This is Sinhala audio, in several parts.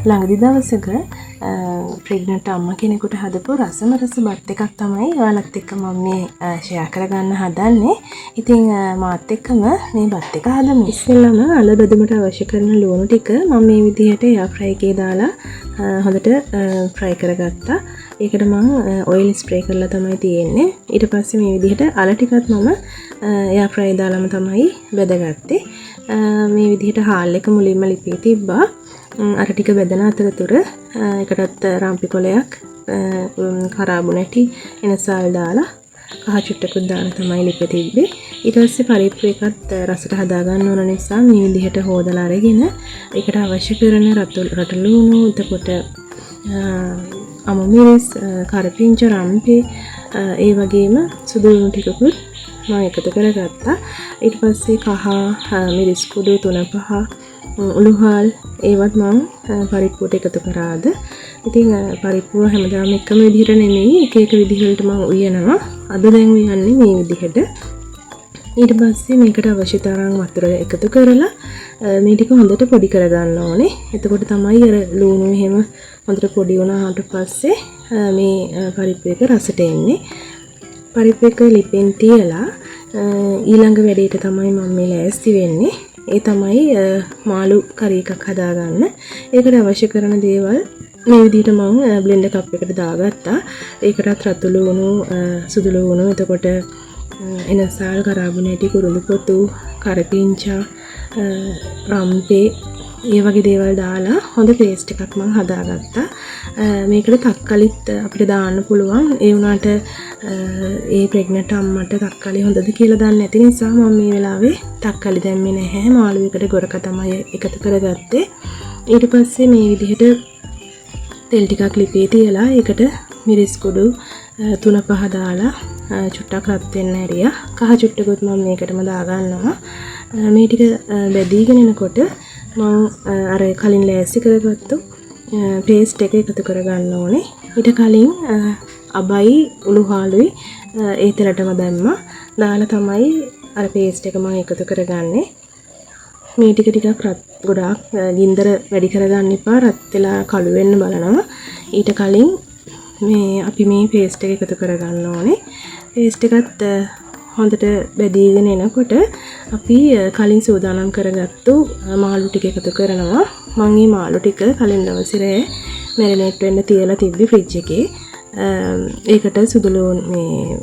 ළඟදි දවසක ප්‍රෙග්නන්ට් අම්මා කෙනෙකුට හදපු රසම රස බත් එකක් තමයි ඔයාලත් එක්ක මම මේ ෂෙයා කරගන්න හදන්නේ. ඉතින් මාත් එක්කම මේ බත් එක හදමු. ඉස්සෙල්ලාම අල බෙදුමට අවශ්‍ය කරන ලුණු ටික මම මේ විදිහට එයා ෆ්‍රයි එකේ දාලා හොඳට ෆ්‍රයි කරගත්තා. ඒකට මම ඔයිල් ස්ප්‍රේ කරලා තමයි තියෙන්නේ. ඊට පස්සේ මේ විදිහට අල ටිකත් මම එයා ෆ්‍රයි දාලාම තමයි බෙදගත්තේ. මේ විදිහට හාල් එක මුලින්ම ලිපේ තිබ්බා. අර ටික බෙදන අතරතුර එකටත් රාම්පි කොලයක් කරාබු නැටි එනසල් දාලා කහ චුට්ටකුත් දාලා තමයි ලිපේ තිබ්බේ. ඊට පස්සේ පරිප්පු එකත් රසට හදා ගන්න ඕන නිසා මේ විදිහට හොදලා අරගෙන ඒකට අවශ්‍ය කරන රට ලුණු එතකොට අමු මිරිස් කරපිංච රම්පි ඒ වගේම සුදු ලුණු ටිකකුත් මම එකතු කරගත්තා. ඊට පස්සේ කහ මිරිස් කුඩු 3-5 උළුහල් ඒවත් මම පරිප්පුවට එකතු කරාද. ඉතින් පරිප්පුව හැමදාම එකම විදිහට නෙමෙයි එක එක විදිහකට මම උයනවා. අද දැන් උයන්නේ මේ විදිහට. ඊට පස්සේ මේකට අවශ්‍ය තරම් වතුර එකතු කරලා මේ ටික හොඳට පොඩි කරගන්න ඕනේ. එතකොට තමයි අර ලුණු එහෙම හොඳට පොඩි වුණාට පස්සේ මේ පරිප්පු එක රසට එන්නේ. පරිප්පු එක ලිපෙන් තියලා ඊළඟ වැඩේට තමයි මම මේ ලෑස්ති වෙන්නේ. ඒ තමයි මාළු කරි එකක් හදාගන්න. ඒකට අවශ්‍ය කරන දේවල් මේ විදිහට මම බ්ලෙන්ඩර් කප් එකට දාගත්තා. ඒකටත් රතු ලුණු, සුදු ලුණු, එතකොට එනසල්, කරාබු නැටි, කුරුළු පොතු, කරපිංචා, රම්පේ ඒ වගේ දේවල් දාලා හොඳ පේස්ට් එකක් මම හදාගත්තා. මේකට තක්කලිත් අපිට දාන්න පුළුවන්. ඒ වුණාට ඒ ප්‍රෙග්නන්ට් අම්මට තක්කලි හොඳද කියලා දන්නේ නැති නිසා මම මේ වෙලාවේ තක්කලි දැම්මේ නැහැ. මාළු එකට ගොරක තමයි එකතු කරගත්තේ. ඊට පස්සේ මේ විදිහට තෙල් ටිකක් ලිපේ තියලා ඒකට මිරිස් කුඩු 3-5 දාලා චුට්ටක් රත් වෙන්න ඇරියා. කහ චුට්ටකුත් මම මේකටම දාගන්නවා. මේ ටික බැදීගෙන එනකොට මම අර කලින් ලෑස්ති කරගත්තු පේස්ට් එක එකතු කරගන්න ඕනේ. ඊට කලින් අබයි උළුහාලුයි ඒ තෙලටම දැම්මා. දාලා තමයි අර පේස්ට් එක මම එකතු කරගන්නේ. මේ ටික ටිකක් රත් ගොඩාක් ගින්දර වැඩි කරගන්න එපා. රත් වෙලා කළු වෙන්න බලනවා. ඊට කලින් මේ අපි මේ පේස්ට් එක එකතු කරගන්න ඕනේ. පේස්ට් එකත් හොඳට බැදීගෙන එනකොට අපි කලින් සූදානම් කරගත්තු මාළු ටික එකතු කරනවා. මම මේ මාළු ටික කලින් දවසේ මැරිනේට් වෙන්න තියලා තිබ්බි ෆ්‍රිජ් එකේ. ඒකට සුදු ලුණු මේ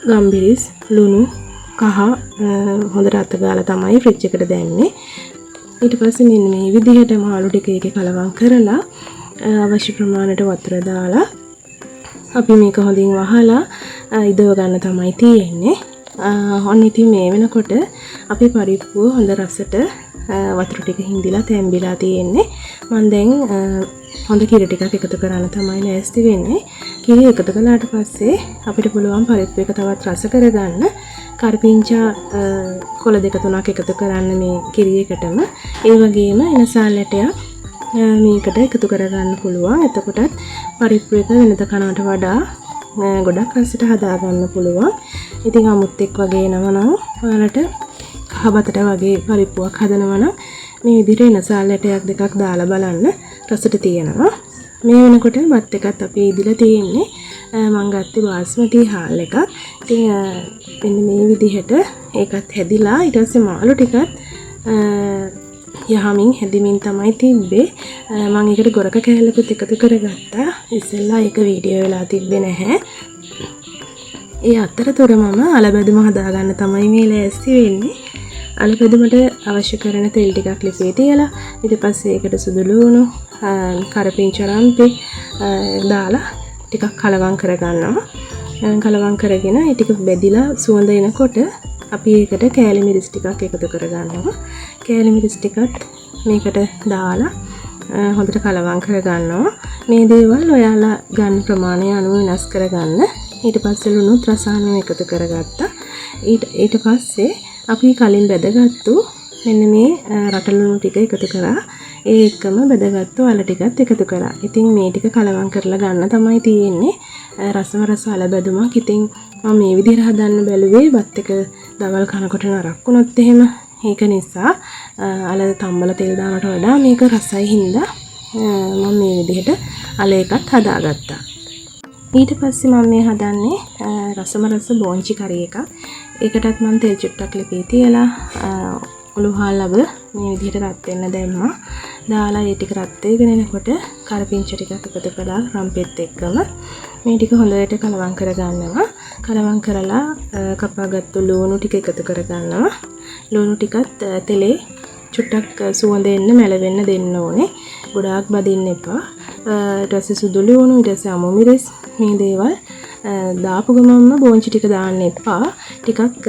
ගම්බිරිස් ලුණු කහ හොඳට අත ගාලා තමයි ෆ්‍රිජ් එකට දැම්මේ. ඊට පස්සේ මෙන්න මේ විදිහට මාළු ටික එකේ කලවම් කරලා අවශ්‍ය ප්‍රමාණයට වතුර දාලා අපි මේක හොඳින් වහලා ඉදව ගන්න තමයි තියෙන්නේ. ඔන්න ඉතින් මේ වෙනකොට අපි පරිප්පුව හොඳ රසට වතුර ටික හිඳිලා තැම්බිලා තියෙන්නේ. මම දැන් හොඳ කිරි ටිකක් එකතු කරන්න තමයි ලෑස්ති වෙන්නේ. කිරි එකතු කළාට පස්සේ අපිට පුළුවන් පරිප්පු එක තවත් රස කරගන්න. කරපිංචා කොළ 2-3ක් එකතු කරන්න මේ කිරි එකටම. ඒ වගේම එනසල් ඇටයක් මේකට එකතු කරගන්න පුළුවන්. එතකොටත් පරිප්පු එක වෙනද කනට වඩා ගොඩක් රසට හදාගන්න පුළුවන්. ඉතින් අමුත් එක් වගේ නවනම් ඔයාලට කහබතට වගේ පරිප්පුවක් හදනවා නම් මේ විදිහට එනසල් ඇටයක් දෙකක් දාලා බලන්න රසට තියෙනවා. මේ වෙනකොට බත් එකත් අපි ඉදලා තියෙන්නේ. මම ගත්තේ බාස්මති හාල් එකක්. ඉතින් මෙන්න මේ විදිහට ඒකත් හැදිලා ඊට පස්සේ මාළු ටිකත් යහමින් හැදිමින් තමයි තිබ්බේ. මම ඒකට ගොරක කෑල්ලකුත් එකතු කරගත්තා. ඉස්සෙල්ලා ඒක වීඩියෝ වෙලා තිබ්බේ නැහැ. ඒ අතරතුර මම අලබැදුම හදාගන්න තමයි මේ ලෑස්ති වෙන්නේ. අලබැදුමට අවශ්‍ය කරන තෙල් ටිකක් ලිපේ තියලා ඊට පස්සේ ඒකට සුදු ලුණු කරපිංචා රම්පි දාලා ටිකක් කලවම් කරගන්නවා. කලවම් කරගෙන ඒ ටික බෙදිලා සුවඳ එනකොට අපි ඒකට කෑලි මිරිස් ටිකක් එකතු කරගන්නවා. කෑලි මිරිස් ටිකත් මේකට දාලා හොඳට කලවම් කරගන්නවා. මේ දේවල් ඔයාලා ගන්න ප්‍රමාණය අනුව වෙනස් කරගන්න. ඊට පස්සේ ලුණුත් රසායන එකතු කරගත්තා. ඊට පස්සේ අපි කලින් බෙදගත්තු මෙන්න මේ රට ලුණු ටික එකතු කරා. ඒ එක්කම බෙදගත්තු අල ටිකත් එකතු කරා. ඉතින් මේ ටික කලවම් කරලා ගන්න තමයි තියෙන්නේ. රසම රස අල බෙදුමක්. ඉතින් මම මේ විදිහට හදන්න බැලුවේ බත් එක දවල් කනකොට නරක් වුණොත් එහෙම. ඒක නිසා අල තම්බල තෙල් දානට වඩා මේක රසයි හින්දා මම මේ විදිහට අල එකත් හදාගත්තා. ඊට පස්සේ මම මේ හදන්නේ රසම රස බෝංචි කරි එකක්. ඒකටත් මම තෙල් චුට්ටක් ලිපේ තියලා උළුහල් ලබ මේ විදිහට රත් වෙන්න දැම්මා. දාලා ඒ ටික රත් වෙගෙන එනකොට කරපිංච ටිකක් එකතු කළා රම්පෙත් එක්කම. මේ ටික හොඳට කලවම් කරගන්නවා. කලවම් කරලා කපාගත්තු ලුණු ටික එකතු කරගන්නවා. ලුණු ටිකත් තෙලේ චුට්ටක් සුවඳ එන්න මැලවෙන්න දෙන්න ඕනේ. ගොඩාක් බදින්න එපා. ඊට පස්සේ සුදු ලුණු, ඊට පස්සේ අමු මිරිස් මේ දේවල් දාපු ගමන්ම බෝංචි ටික දාන්න එපා. ටිකක්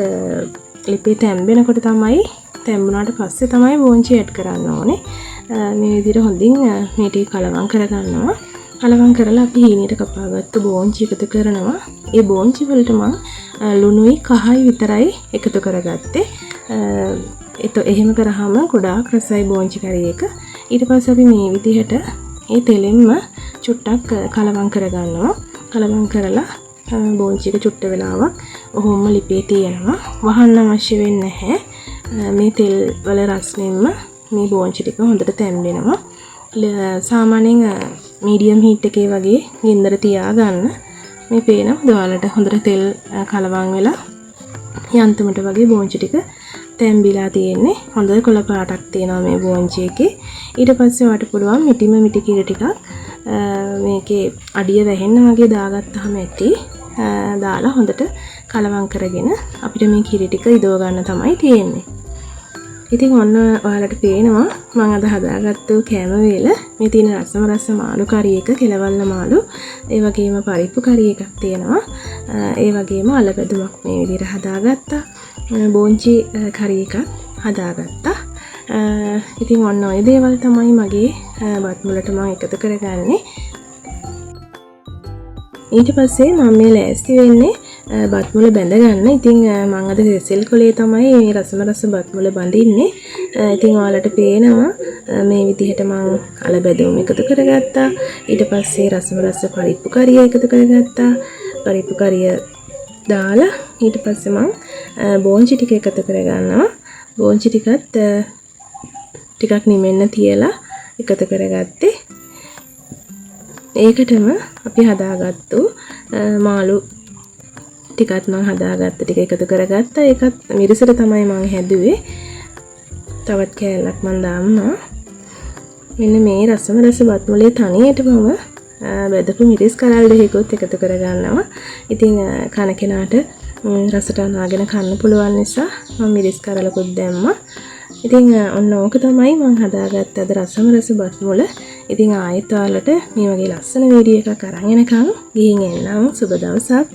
ලිපේ තැම්බෙනකොට තමයි තැම්බුණාට පස්සේ තමයි බෝංචි ඇඩ් කරන්න ඕනේ. මේ විදිහට හොඳින් මේ ටික කලවම් කරගන්නවා. කලවම් කරලා අපි හීනයට කපාගත්තු බෝංචි එකතු කරනවා. ඒ බෝංචි වලට මම ලුණුයි කහයි විතරයි එකතු කරගත්තේ. එහෙම කරාම ගොඩාක් රසයි බෝංචි කරි එක. ඊට පස්සේ අපි මේ විදිහට ඒ තෙලෙන්ම චුට්ටක් කලවම් කරගන්නවා. කලවම් කරලා බෝංචි එක චුට්ට වෙලාවක් ඔහොම ලිපේ තියනවා. වහන්න අවශ්‍ය වෙන්නේ නැහැ. මේ තෙල් වල රස්නෙන්ම මේ බෝංචි ටික හොඳට තැම්බෙනවා. සාමාන්‍යයෙන් මීඩියම් හීට් එකේ වගේ ගින්දර තියාගන්න. මේ පේන ඔයාලට හොඳට තෙල් කලවම් වෙලා යන්තමට වගේ බෝංචි ටික තැම්බිලා තියෙන්නේ. හොඳ කොළ පාටක් තියෙනවා මේ බෝංචි එකේ. ඊට පස්සේ ඔයාලට පුළුවන් මිටි කිරි ටිකක් මේකේ අඩිය වැහෙන්න වගේ දාගත්තාම ඇති. දාලා හොඳට කලවම් කරගෙන අපිට මේ කිරි ටික ඉදව ගන්න තමයි තියෙන්නේ. ඉතින් ඔන්න ඔයාලට පේනවා මම අද හදාගත්තු කෑම වේල. මේ තියෙන රසම රස මාළු කරි එක, කෙලවල්ල මාළු, ඒ වගේම පරිප්පු කරි එකක් තියෙනවා. ඒ වගේම අලබැදුමක් මේ විදිහට හදාගත්තා. බෝංචි කරි එකක් හදාගත්තා. ඉතින් ඔන්න ඔය දේවල් තමයි මගේ බත් මුලට මම එකතු කරගන්නේ. ඊට පස්සේ මම මේ ලෑස්ති වෙන්නේ බත් මුල බැඳ ගන්න. ඉතින් මම අද සෙල් කොලේ තමයි මේ රසම රස බත් මුල බඳින්නේ. ඉතින් ඔයාලට පේනවා මේ විදිහට මම අල බැදුම් එකතු කරගත්තා. ඊට පස්සේ රසම රස පරිප්පු කරිය එකතු කරගත්තා. පරිප්පු කරිය දාලා ඊට පස්සේ මම බෝංචි ටික එකතු කරගන්නවා. බෝංචි ටිකත් ටිකක් නිමෙන්න තියලා එකතු කරගත්තේ. ඒකටම අපි හදාගත්තු මාළු ටිකත් මම හදාගත්ත ටික එකතු කරගත්තා. ඒකත් මිරිසට තමයි මම හැදුවේ. තවත් කෑල්ලක් මම දාන්නවා. මෙන්න මේ රසම රස බත් මුලේ තනියටම බෙදපු මිරිස් කරල් දෙකකුත් එකතු කරගන්නවා. ඉතින් කන කෙනාට රසට අනාගෙන කන්න පුළුවන් නිසා මම මිරිස් කරලකුත් දැම්මා. ඉතින් ඔන්න ඕක තමයි මම හදාගත්ත අද රසම රස බත් මුල. ඉතින් ආයෙත් ඔයාලට මේ වගේ ලස්සන වීඩියෝ එකක් අරන් එනකන් ගිහින් එන්නම්. සුබ දවසක්.